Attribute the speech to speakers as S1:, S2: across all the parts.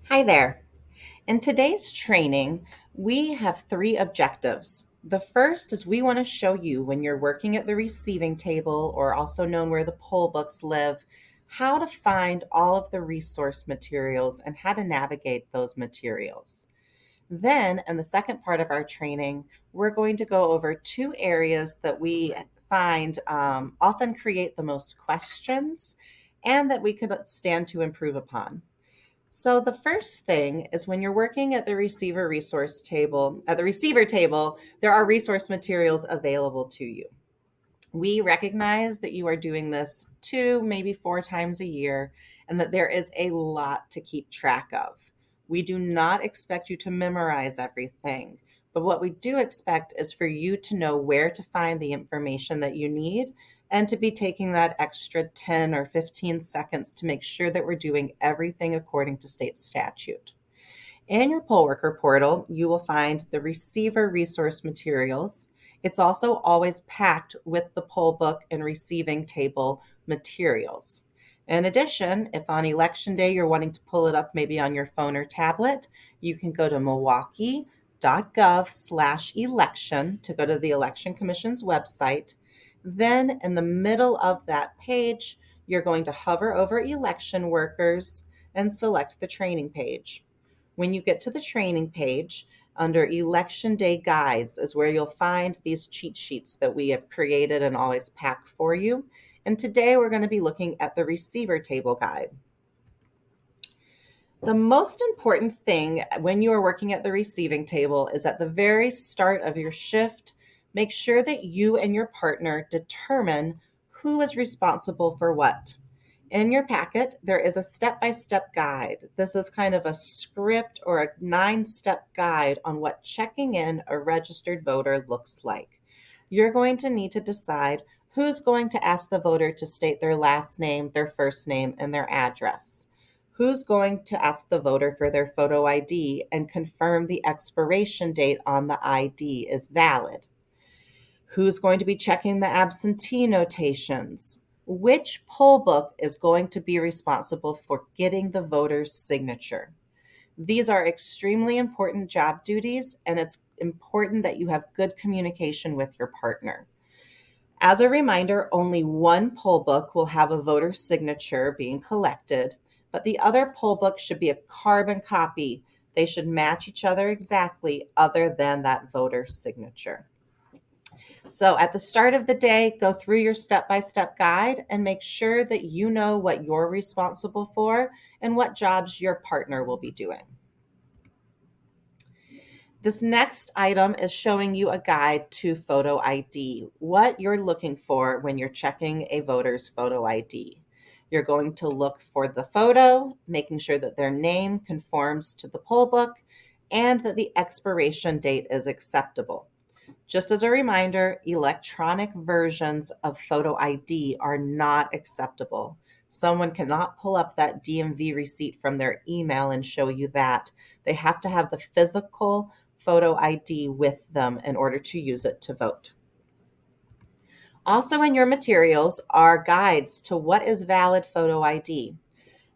S1: Hi there. In today's training, we have three objectives. The first is we want to show you when you're working at the receiving table, or also known where the poll books live, how to find all of the resource materials and how to navigate those materials. Then, in the second part of our training, we're going to go over two areas that we find often create the most questions and that we could stand to improve upon. So the first thing is when you're working at the receiver table, there are resource materials available to you. We recognize that you are doing this two, maybe four times a year, and that there is a lot to keep track of. We do not expect you to memorize everything, but what we do expect is for you to know where to find the information that you need and to be taking that extra 10 or 15 seconds to make sure that we're doing everything according to state statute. In your poll worker portal, you will find the receiver resource materials. It's also always packed with the poll book and receiving table materials. In addition, if on election day you're wanting to pull it up maybe on your phone or tablet, you can go to milwaukee.gov/election to go to the Election Commission's website. Then in the middle of that page, you're going to hover over election workers and select the training page. When you get to the training page, under Election Day Guides is where you'll find these cheat sheets that we have created and always pack for you. And today we're going to be looking at the receiver table guide. The most important thing when you are working at the receiving table is at the very start of your shift, make sure that you and your partner determine who is responsible for what. In your packet, there is a step-by-step guide. This is kind of a script or a 9-step guide on what checking in a registered voter looks like. You're going to need to decide who's going to ask the voter to state their last name, their first name, and their address. Who's going to ask the voter for their photo ID and confirm the expiration date on the ID is valid? Who's going to be checking the absentee notations? Which poll book is going to be responsible for getting the voter's signature? These are extremely important job duties, and it's important that you have good communication with your partner. As a reminder, only one poll book will have a voter's signature being collected, but the other poll book should be a carbon copy. They should match each other exactly, other than that voter's signature. So at the start of the day, go through your step-by-step guide and make sure that you know what you're responsible for and what jobs your partner will be doing. This next item is showing you a guide to photo ID, what you're looking for when you're checking a voter's photo ID. You're going to look for the photo, making sure that their name conforms to the poll book and that the expiration date is acceptable. Just as a reminder, electronic versions of photo ID are not acceptable. Someone cannot pull up that DMV receipt from their email and show you that. They have to have the physical photo ID with them in order to use it to vote. Also in your materials are guides to what is valid photo ID.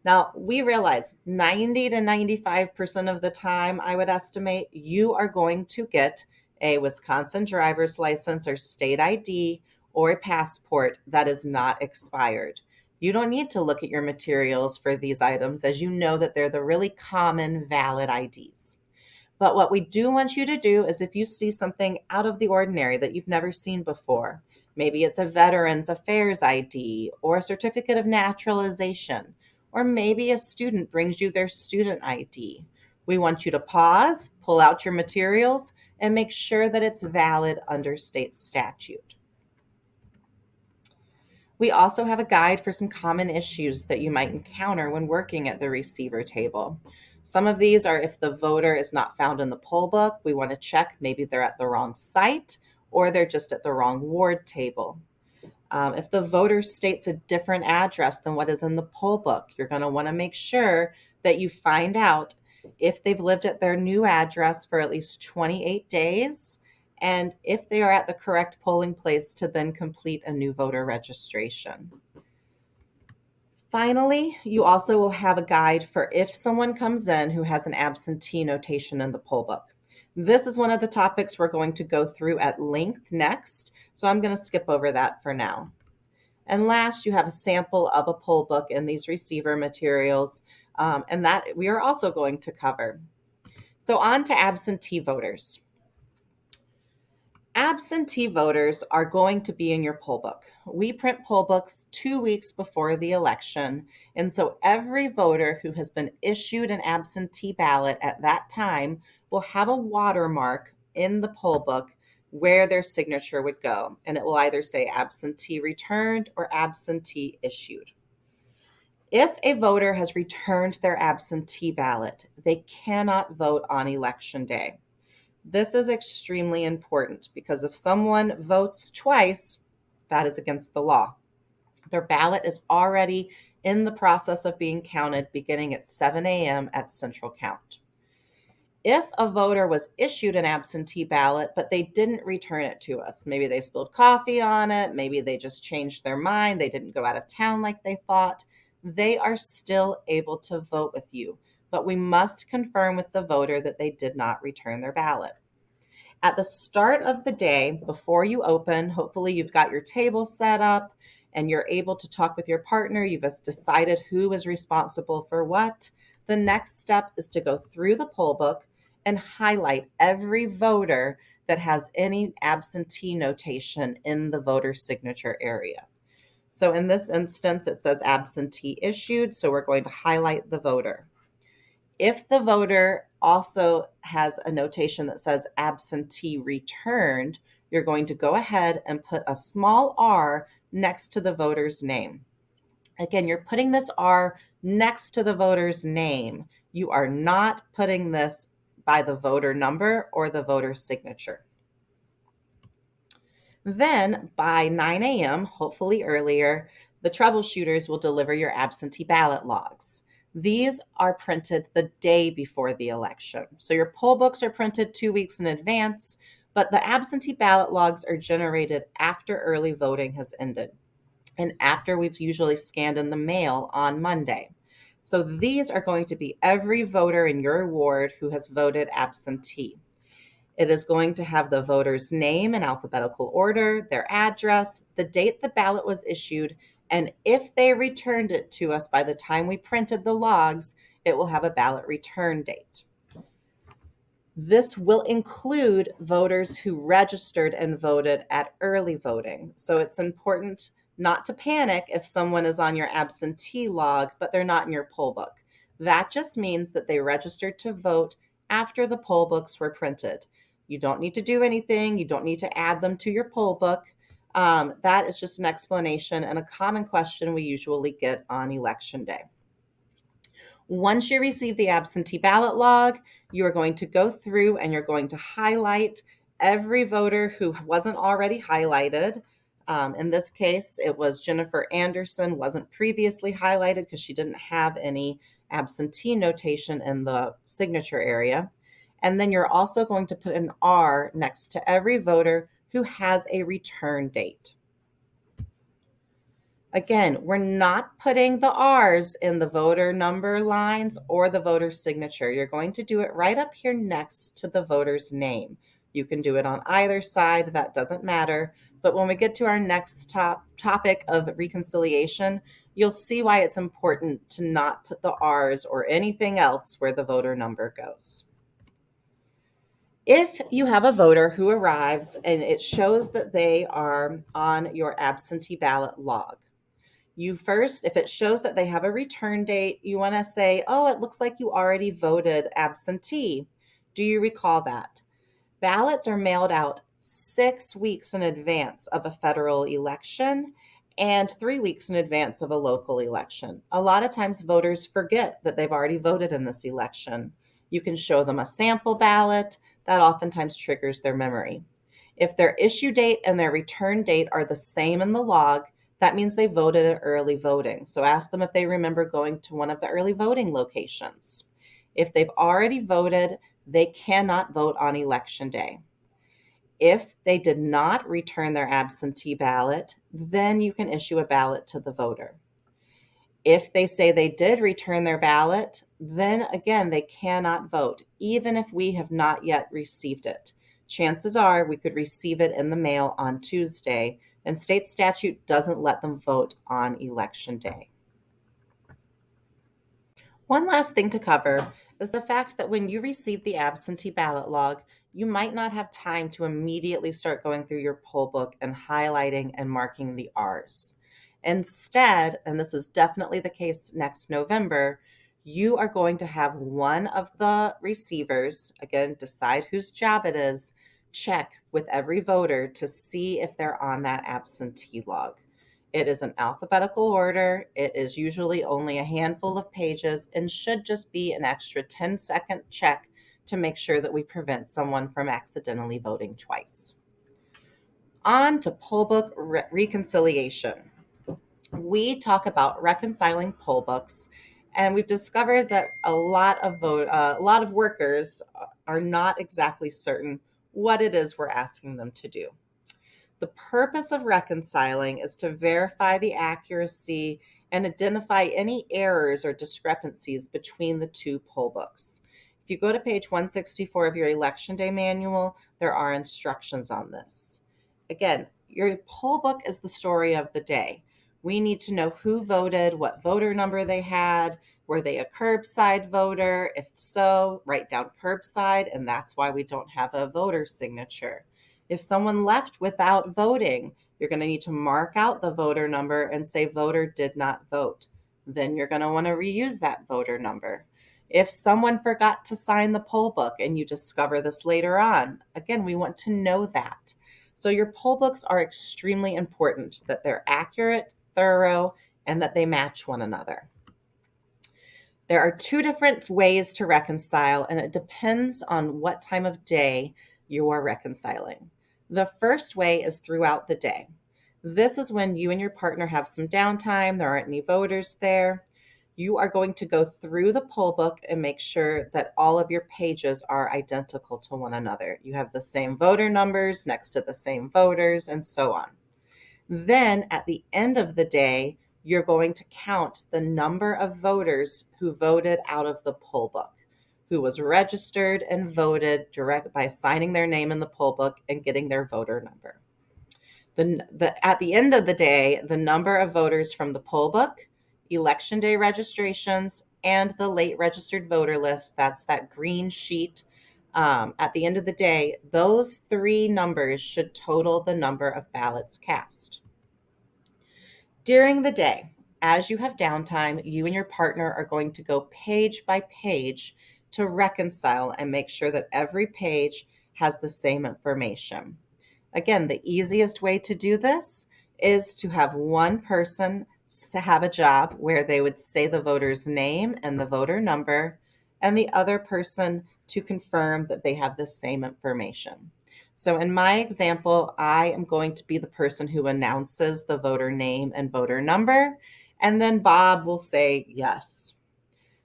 S1: Now, we realize 90 to 95% of the time, I would estimate, you are going to get a Wisconsin driver's license or state ID or a passport that is not expired. You don't need to look at your materials for these items, as you know that they're the really common valid IDs. But what we do want you to do is if you see something out of the ordinary that you've never seen before, maybe it's a Veterans Affairs ID or a certificate of naturalization, or maybe a student brings you their student ID. We want you to pause, pull out your materials, and make sure that it's valid under state statute. We also have a guide for some common issues that you might encounter when working at the receiver table. Some of these are if the voter is not found in the poll book, we want to check maybe they're at the wrong site or they're just at the wrong ward table. If the voter states a different address than what is in the poll book, you're going to want to make sure that you find out if they've lived at their new address for at least 28 days and if they are at the correct polling place to then complete a new voter registration. Finally, you also will have a guide for if someone comes in who has an absentee notation in the poll book. This is one of the topics we're going to go through at length next, so I'm going to skip over that for now. And last, you have a sample of a poll book in these receiver materials, and that we are also going to cover. So on to absentee voters. Absentee voters are going to be in your poll book. We print poll books 2 weeks before the election, and so every voter who has been issued an absentee ballot at that time will have a watermark in the poll book where their signature would go, and it will either say absentee returned or absentee issued. If a voter has returned their absentee ballot, they cannot vote on election day. This is extremely important because if someone votes twice, that is against the law. Their ballot is already in the process of being counted beginning at 7 a.m. at Central Count. If a voter was issued an absentee ballot, but they didn't return it to us, maybe they spilled coffee on it, maybe they just changed their mind, they didn't go out of town like they thought, they are still able to vote with you. But we must confirm with the voter that they did not return their ballot. At the start of the day, before you open, hopefully you've got your table set up and you're able to talk with your partner. You've decided who is responsible for what. The next step is to go through the poll book and highlight every voter that has any absentee notation in the voter signature area. So in this instance, it says absentee issued, so we're going to highlight the voter. If the voter also has a notation that says absentee returned, you're going to go ahead and put a small r next to the voter's name. Again, you're putting this r next to the voter's name. You are not putting this by the voter number or the voter's signature. Then by 9 a.m., hopefully earlier, the troubleshooters will deliver your absentee ballot logs. These are printed the day before the election. So your poll books are printed 2 weeks in advance, but the absentee ballot logs are generated after early voting has ended and after we've usually scanned in the mail on Monday. So these are going to be every voter in your ward who has voted absentee. It is going to have the voter's name in alphabetical order, their address, the date the ballot was issued, and if they returned it to us by the time we printed the logs, it will have a ballot return date. This will include voters who registered and voted at early voting. So it's important not to panic if someone is on your absentee log, but they're not in your poll book. That just means that they registered to vote after the poll books were printed. You don't need to do anything. You don't need to add them to your poll book. That is just an explanation and a common question we usually get on election day. Once you receive the absentee ballot log, you are going to go through and you're going to highlight every voter who wasn't already highlighted. In this case, it was Jennifer Anderson, wasn't previously highlighted because she didn't have any absentee notation in the signature area. And then you're also going to put an R next to every voter who has a return date. Again, we're not putting the R's in the voter number lines or the voter signature. You're going to do it right up here next to the voter's name. You can do it on either side, that doesn't matter. But when we get to our next topic of reconciliation, you'll see why it's important to not put the R's or anything else where the voter number goes. If you have a voter who arrives and it shows that they are on your absentee ballot log, you first, if it shows that they have a return date, you want to say, oh, it looks like you already voted absentee. Do you recall that? Ballots are mailed out 6 weeks in advance of a federal election and 3 weeks in advance of a local election. A lot of times voters forget that they've already voted in this election. You can show them a sample ballot. That oftentimes triggers their memory. If their issue date and their return date are the same in the log, that means they voted at early voting. So ask them if they remember going to one of the early voting locations. If they've already voted, they cannot vote on election day. If they did not return their absentee ballot, then you can issue a ballot to the voter. If they say they did return their ballot, then again, they cannot vote, even if we have not yet received it. Chances are we could receive it in the mail on Tuesday, and state statute doesn't let them vote on election day. One last thing to cover is the fact that when you receive the absentee ballot log, you might not have time to immediately start going through your poll book and highlighting and marking the R's. Instead, and this is definitely the case next November, you are going to have one of the receivers, again, decide whose job it is, check with every voter to see if they're on that absentee log. It is an alphabetical order. It is usually only a handful of pages and should just be an extra 10-second check to make sure that we prevent someone from accidentally voting twice. On to poll book reconciliation. We talk about reconciling poll books, and we've discovered that a lot of workers are not exactly certain what it is we're asking them to do. The purpose of reconciling is to verify the accuracy and identify any errors or discrepancies between the two poll books. If you go to page 164 of your Election Day manual, there are instructions on this. Again, your poll book is the story of the day. We need to know who voted, what voter number they had, were they a curbside voter? If so, write down curbside, and that's why we don't have a voter signature. If someone left without voting, you're going to need to mark out the voter number and say voter did not vote. Then you're going to want to reuse that voter number. If someone forgot to sign the poll book and you discover this later on, again, we want to know that. So your poll books are extremely important, that they're accurate, thorough, and that they match one another. There are two different ways to reconcile, and it depends on what time of day you are reconciling. The first way is throughout the day. This is when you and your partner have some downtime, there aren't any voters there. You are going to go through the poll book and make sure that all of your pages are identical to one another. You have the same voter numbers next to the same voters, and so on. Then at the end of the day, you're going to count the number of voters who voted out of the poll book, who was registered and voted direct by signing their name in the poll book and getting their voter number. At the end of the day, the number of voters from the poll book, election day registrations, and the late registered voter list, that's that green sheet, at the end of the day, those three numbers should total the number of ballots cast. During the day, as you have downtime, you and your partner are going to go page by page to reconcile and make sure that every page has the same information. Again, the easiest way to do this is to have one person have a job where they would say the voter's name and the voter number, and the other person to confirm that they have the same information. So in my example, I am going to be the person who announces the voter name and voter number, and then Bob will say yes.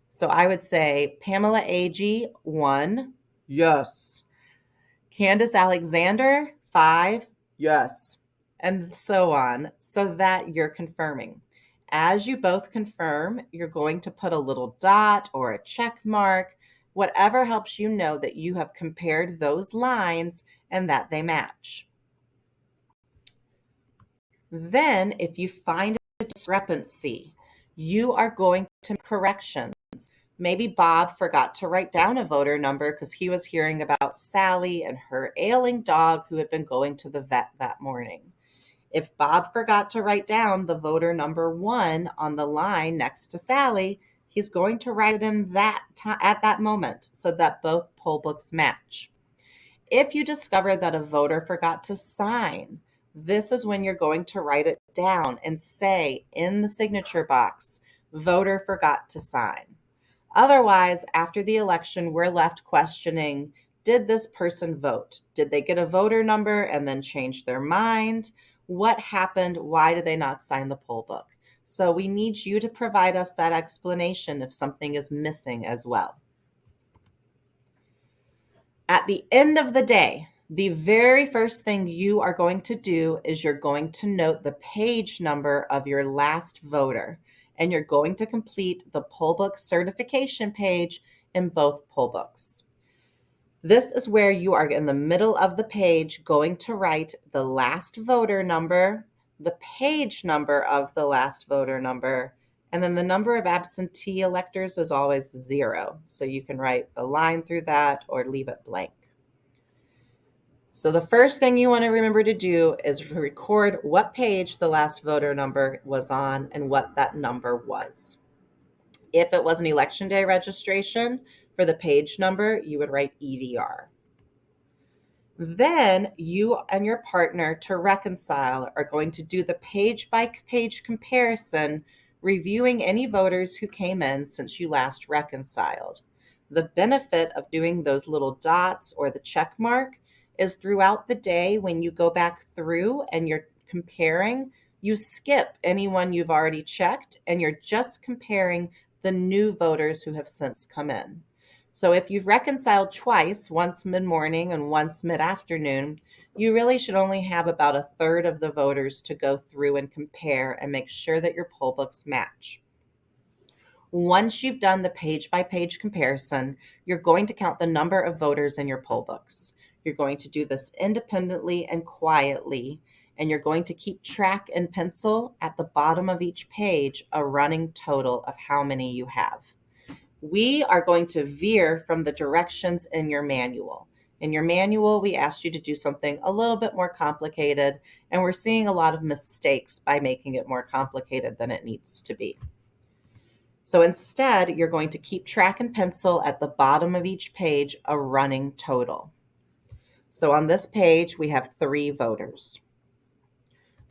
S1: So I would say Pamela Agee, 1, yes. Candace Alexander, 5, yes. And so on, so that you're confirming. As you both confirm, you're going to put a little dot or a check mark, whatever helps you know that you have compared those lines and that they match. Then, if you find a discrepancy, you are going to make corrections. Maybe Bob forgot to write down a voter number because he was hearing about Sally and her ailing dog who had been going to the vet that morning. If Bob forgot to write down the voter number 1 on the line next to Sally, he's going to write it in at that moment so that both poll books match. If you discover that a voter forgot to sign, this is when you're going to write it down and say in the signature box, voter forgot to sign. Otherwise, after the election, we're left questioning, did this person vote? Did they get a voter number and then change their mind? What happened? Why did they not sign the poll book? So we need you to provide us that explanation if something is missing as well. At the end of the day, the very first thing you are going to do is you're going to note the page number of your last voter. and you're going to complete the poll book certification page in both poll books. This is where you are in the middle of the page going to write the last voter number, the page number of the last voter number, and then the number of absentee electors is always 0. So you can write a line through that or leave it blank. So the first thing you want to remember to do is record what page the last voter number was on and what that number was. If it was an election day registration, for the page number, you would write EDR. Then you and your partner to reconcile are going to do the page by page comparison, reviewing any voters who came in since you last reconciled. The benefit of doing those little dots or the check mark is throughout the day when you go back through and you're comparing, you skip anyone you've already checked and you're just comparing the new voters who have since come in. So if you've reconciled twice, once mid-morning and once mid-afternoon, you really should only have about a third of the voters to go through and compare and make sure that your poll books match. Once you've done the page-by-page comparison, you're going to count the number of voters in your poll books. You're going to do this independently and quietly, and you're going to keep track in pencil at the bottom of each page a running total of how many you have. We are going to veer from the directions in your manual. In your manual, we asked you to do something a little bit more complicated, and we're seeing a lot of mistakes by making it more complicated than it needs to be. So instead, you're going to keep track in pencil at the bottom of each page a running total. So on this page, we have 3 voters.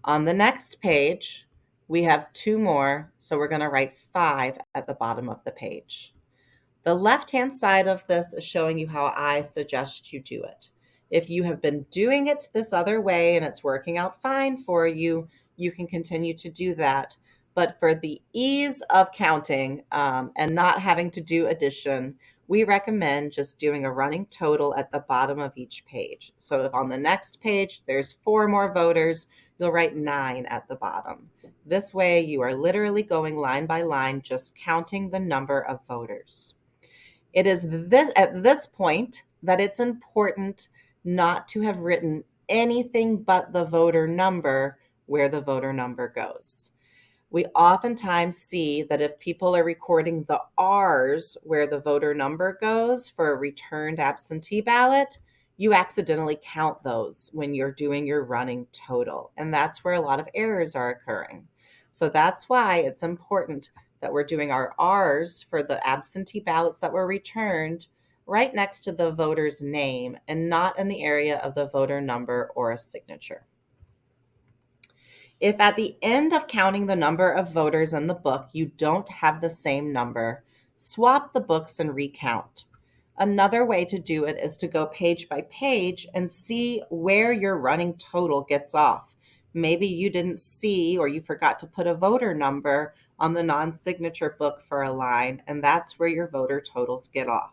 S1: On the next page, we have 2 more, so we're going to write 5 at the bottom of the page. The left-hand side of this is showing you how I suggest you do it. If you have been doing it this other way and it's working out fine for you, you can continue to do that. But for the ease of counting and not having to do addition, we recommend just doing a running total at the bottom of each page. So if on the next page there's 4 more voters, you'll write 9 at the bottom. This way you are literally going line by line, just counting the number of voters. It is at this point that it's important not to have written anything but the voter number where the voter number goes. We oftentimes see that if people are recording the R's where the voter number goes for a returned absentee ballot, you accidentally count those when you're doing your running total. And that's where a lot of errors are occurring. So that's why it's important that we're doing our R's for the absentee ballots that were returned right next to the voter's name and not in the area of the voter number or a signature. If at the end of counting the number of voters in the book, you don't have the same number, swap the books and recount. Another way to do it is to go page by page and see where your running total gets off. Maybe you didn't see or you forgot to put a voter number on the non-signature book for a line, and that's where your voter totals get off.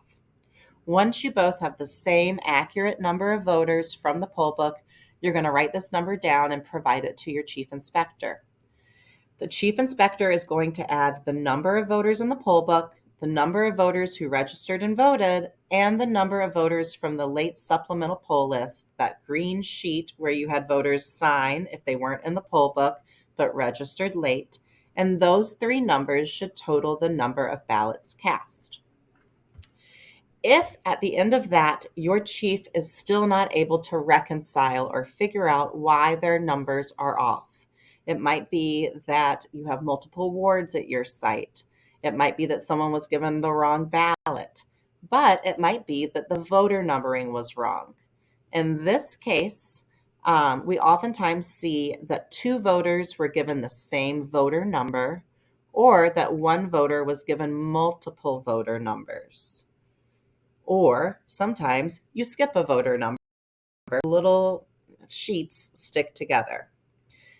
S1: Once you both have the same accurate number of voters from the poll book, you're going to write this number down and provide it to your chief inspector. The chief inspector is going to add the number of voters in the poll book, the number of voters who registered and voted, and the number of voters from the late supplemental poll list, that green sheet where you had voters sign if they weren't in the poll book but registered late. And those 3 numbers should total the number of ballots cast. If at the end of that, your chief is still not able to reconcile or figure out why their numbers are off, it might be that you have multiple wards at your site. It might be that someone was given the wrong ballot, but it might be that the voter numbering was wrong. In this case, we oftentimes see that 2 voters were given the same voter number, or that 1 voter was given multiple voter numbers. Or sometimes you skip a voter number, little sheets stick together.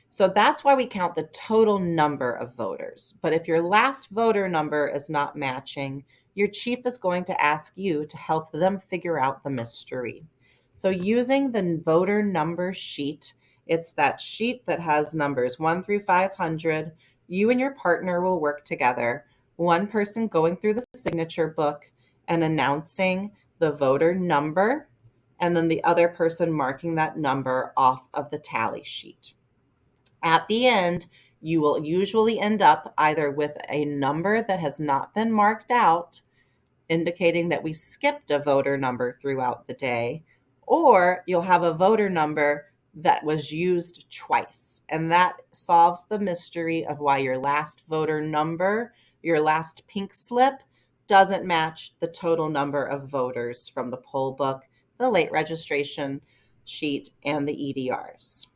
S1: So that's why we count the total number of voters. But if your last voter number is not matching, your chief is going to ask you to help them figure out the mystery. So using the voter number sheet, it's that sheet that has numbers 1 through 500, You and your partner will work together, one person going through the signature book and announcing the voter number, and then the other person marking that number off of the tally sheet. At the end, you will usually end up either with a number that has not been marked out, indicating that we skipped a voter number throughout the day, or you'll have a voter number that was used twice. And that solves the mystery of why your last voter number, your last pink slip, doesn't match the total number of voters from the poll book, the late registration sheet, and the EDRs.